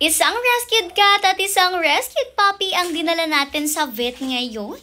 Isang rescued cat at isang rescued puppy ang dinala natin sa vet ngayon.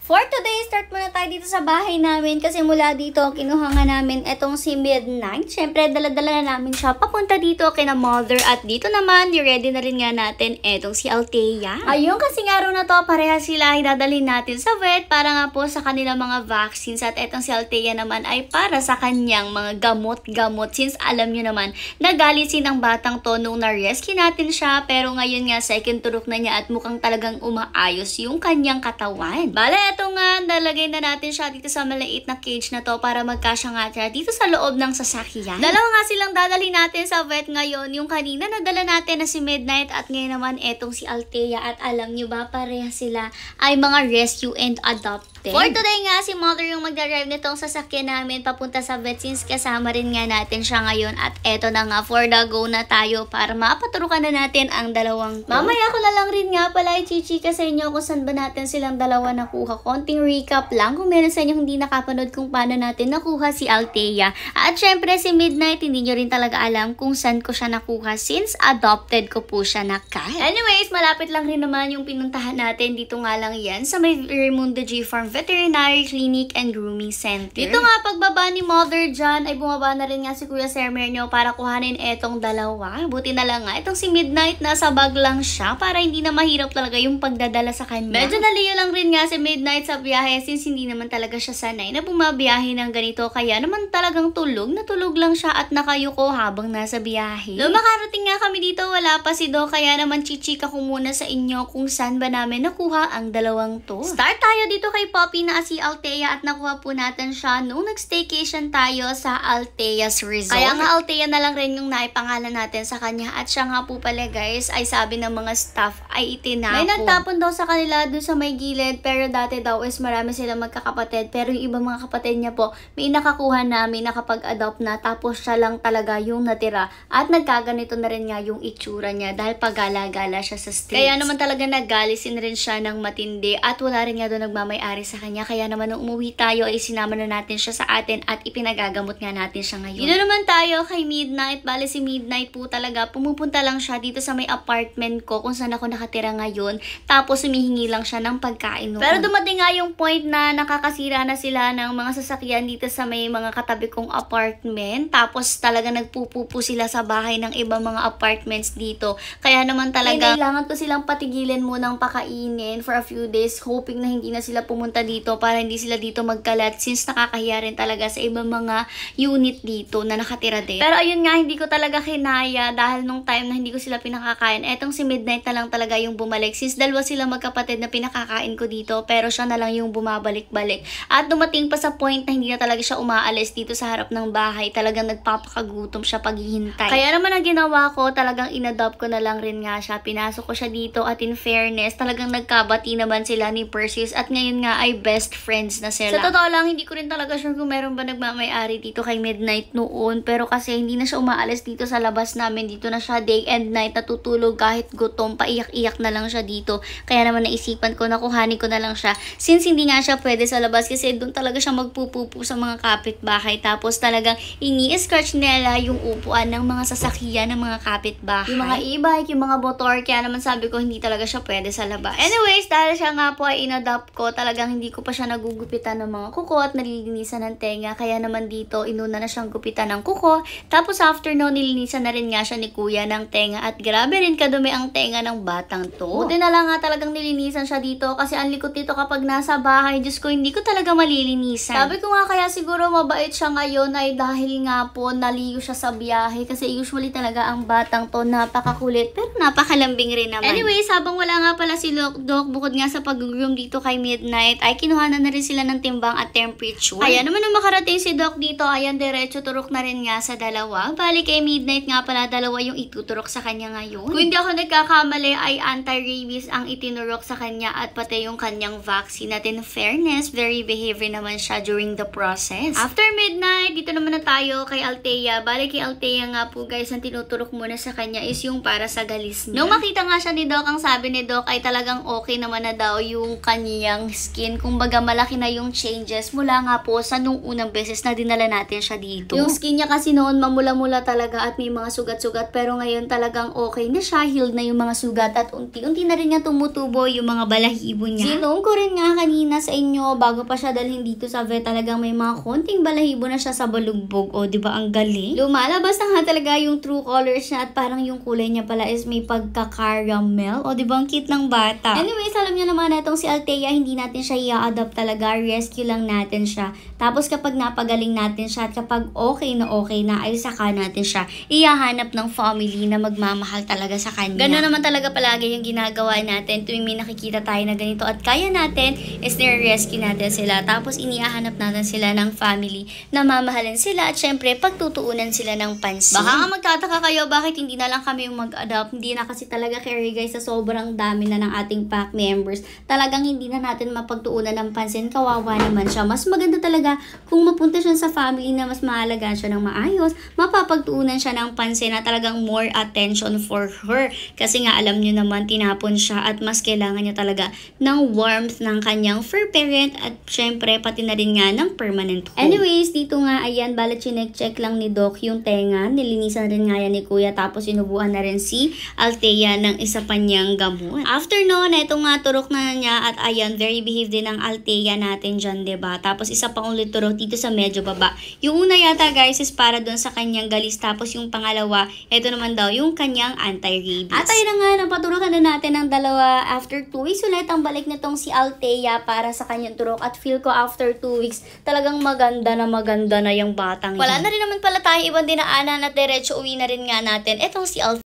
For today, start muna tayo dito sa bahay namin kasi mula dito, kinuha nga namin etong si Midnight. Siyempre, dala-dala na namin siya papunta dito kina Mother at dito naman, ready na rin nga natin etong si Althea. Ayun, kasi nga rin na to, pareha sila idadalhin natin sa vet para nga po sa kanilang mga vaccines at etong si Althea naman ay para sa kanyang mga gamot-gamot since alam nyo naman, nagalisin ang batang to nung na-rescue natin siya pero ngayon nga second turok na niya at mukhang talagang umaayos yung kanyang katawan. Bale, ito nga, nalagay na natin siya dito sa maliit na cage na to para magkasya nga siya dito sa loob ng sasakyan. Dalawa nga silang dadalhin natin sa vet ngayon. Yung kanina nadala natin na si Midnight at ngayon naman etong si Althea at alam nyo ba, pareha sila ay mga rescue and adopted. For today nga, si Mother yung magdadrive nitong sasakyan namin papunta sa vet since kasama rin nga natin siya ngayon at eto na nga, for the go na tayo para mapaturukan na natin ang dalawang to. Mamaya ko na lang rin nga pala i-chichika sa inyo kung saan ba natin silang dalawa nakuha. Konting recap lang kung meron sa inyo hindi nakapanood kung paano natin nakuha si Althea. At syempre si Midnight, hindi nyo rin talaga alam kung saan ko siya nakuha since adopted ko po siya na cat. Anyways, malapit lang rin naman yung pinuntahan natin. Dito nga lang yan sa may Raimundo G Farm Veterinary Clinic and Grooming Center. Dito nga, pagbaba ni Mother dyan, ay bumaba na rin nga si Kuya Sermenio para kuhanin etong dalawa. Buti na lang nga, itong si Midnight, nasa bag lang siya para hindi na mahirap talaga yung pagdadala sa kanya. Medyo naliyo lang rin nga si Midnight sa biyahe since hindi naman talaga siya sanay na bumabiyahe ng ganito. Kaya naman talagang tulog lang siya at nakayuko habang nasa biyahe. Nung makarating nga kami dito, wala pa si Doc. Kaya naman chichika ko muna sa inyo kung saan ba namin nakuha ang dalawang to. Start tayo dito kay Poppy na si Althea at nakuha po natin siya nung nag-staycation tayo sa Althea's Resort. Kaya nga Althea na lang rin yung naipangalan natin sa kanya at siya nga po pala guys ay sabi ng mga staff ay itinapon. May nagtapon daw sa kanila doon sa may gilid pero dati daw is marami silang magkakapatid pero yung ibang mga kapatid niya po may nakakuha namin nakapag-adopt na tapos siya lang talaga yung natira at nagkaganito na rin nga yung itsura niya dahil pagala-gala siya sa streets. Kaya naman talaga naggalisin rin siya ng matindi at wala rin nga doon nagmamay-ari sa kanya. Kaya naman nung umuwi tayo ay sinama na natin siya sa atin at ipinagagamot nga natin siya ngayon. Dito naman tayo kay Midnight. Bale si Midnight po talaga pumupunta lang siya dito sa may apartment ko kung saan ako nakatira ngayon. Tapos humihingi lang siya ng pagkain noon. Pero dumating nga yung point na nakakasira na sila ng mga sasakyan dito sa may mga katabi kong apartment. Tapos talaga nagpupupo sila sa bahay ng ibang mga apartments dito. Kaya naman talaga kailangan ko silang patigilin munang pakainin for a few days hoping na hindi na sila pumunta dito para hindi sila dito magkalat since nakakahiya rin talaga sa ibang mga unit dito na nakatira din. Pero ayun nga, hindi ko talaga kinaya dahil nung time na hindi ko sila pinakakain, etong si Midnight na lang talaga yung bumalik since dalawa sila magkapatid na pinakakain ko dito pero siya na lang yung bumabalik-balik. At dumating pa sa point na hindi na talaga siya umaalis dito sa harap ng bahay. Talagang nagpapakagutom siya paghihintay. Kaya naman ang ginawa ko, talagang inadopt ko na lang rin nga siya. Pinasok ko siya dito at in fairness, talagang nagkabati naman sila ni Perseus at ngayon nga ay best friends na sila. Sa totoo lang, hindi ko rin talaga sure kung meron ba nagmamay-ari dito kay Midnight noon. Pero kasi hindi na siya umaalis dito sa labas namin. Dito na siya day and night natutulog kahit gutom. Paiyak-iyak na lang siya dito. Kaya naman naisipan ko na kuhanin ko na lang siya. Since hindi nga siya pwede sa labas kasi doon talaga siya magpupupo sa mga kapitbahay. Tapos talagang ini-scratch nila yung upuan ng mga sasakyan ng mga kapitbahay. Yung mga e-bike, yung mga motor. Kaya naman sabi ko hindi talaga siya pwede sa labas. Anyways, dahil siya nga po ay inadopt ko, talagang hindi ko pa siya nagugupitan ng mga kuko at nalilinisan ng tenga. Kaya naman dito, inuna na siyang gupitan ng kuko. Tapos after no, nilinisan na rin nga siya ni kuya ng tenga. At grabe rin kadumi ang tenga ng batang to. Buti na lang nga talagang nilinisan siya dito. Kasi ang likot dito kapag nasa bahay, Diyos ko, hindi ko talaga malilinisan. Sabi ko nga kaya siguro mabait siya ngayon ay dahil nga po naliyo siya sa biyahe. Kasi usually talaga ang batang to napakakulit pero napakalambing rin naman. Anyways, habang wala nga pala si Doc, bukod nga sa pag-groom dito kay Midnight, ay kinuhanan na rin sila ng timbang at temperature. Kaya naman nung makarating si Doc dito, ayan, diretso turok na rin nga sa dalawa. Bali kay Midnight nga pala, dalawa yung ituturok sa kanya ngayon. Kung hindi ako nagkakamali, ay anti-rabies ang itinurok sa kanya at pati yung kanyang vaccine. At in fairness, very behavior naman siya during the process. After Midnight, dito naman na tayo kay Althea. Bali kay Althea nga po guys, ang tinuturok muna sa kanya is yung para sa galis niya. Nung makita nga siya ni Doc, ang sabi ni Doc ay talagang okay naman na daw yung kanyang skin natin, kumbaga malaki na yung changes mula nga po sa nung unang beses na dinala natin siya dito. Yung skin niya kasi noon mamula-mula talaga at may mga sugat-sugat, pero ngayon talagang okay na siya, healed na yung mga sugat at unti-unti na rin nga tumutubo yung mga balahibo niya. Sinong ko rin nga kanina sa inyo, bago pa siya dalhin dito sa vet, talagang may mga konting balahibo na siya sa balugbog. O, diba ang galing? Lumalabas na nga talaga yung true colors niya at parang yung kulay niya pala is may pagka-caramel. O, diba ang cute ng bata? Anyways, alam niyo naman na itong si Althea, hindi natin siya i-adopt talaga. Rescue lang natin siya. Tapos kapag napagaling natin siya at kapag okay na ay saka natin siya ihahanap ng family na magmamahal talaga sa kanya. Gano'n naman talaga palagi yung ginagawa natin tuwing may nakikita tayo na ganito at kaya natin is nire-rescue natin sila. Tapos inihahanap natin sila ng family na mamahalin sila at syempre pagtutuunan sila ng pansin. Baka nga magtataka kayo bakit hindi na lang kami yung mag-adopt. Hindi na kasi talaga carry guys sa sobrang dami na ng ating pack members. Talagang hindi na natin mapagtuunan ng pansin. Kawawa naman siya. Mas maganda talaga kung mapunta siya sa family na mas mahalagaan siya ng maayos, mapapagtuunan siya ng pansin na talagang more attention for her. Kasi nga alam nyo naman tinapon siya at mas kailangan niya talaga ng warmth ng kanyang fur parent at syempre pati na rin nga ng permanent home. Anyways, dito nga ayan, bala chinek-check lang ni Doc yung tenga. Nilinisan rin nga yan ni Kuya tapos inubuan na rin si Althea ng isa pa niyang gamot. After noon, ito nga turok na niya at ayan, very behave din ang Althea natin dyan, diba? Tapos isa pa ulit turok dito sa medyo baba. Yung una yata guys is para doon sa kanyang galis tapos yung pangalawa, ito naman daw yung kanyang anti-rabies. At ayun na nga, napaturokan na natin ang dalawa after 2 weeks ulit ang balik nitong si Althea para sa kanyang turok at feel ko after 2 weeks talagang maganda na yung batang. Wala na rin naman pala tayo ibang dinaanan at diretso uwi na rin nga natin itong si Althea.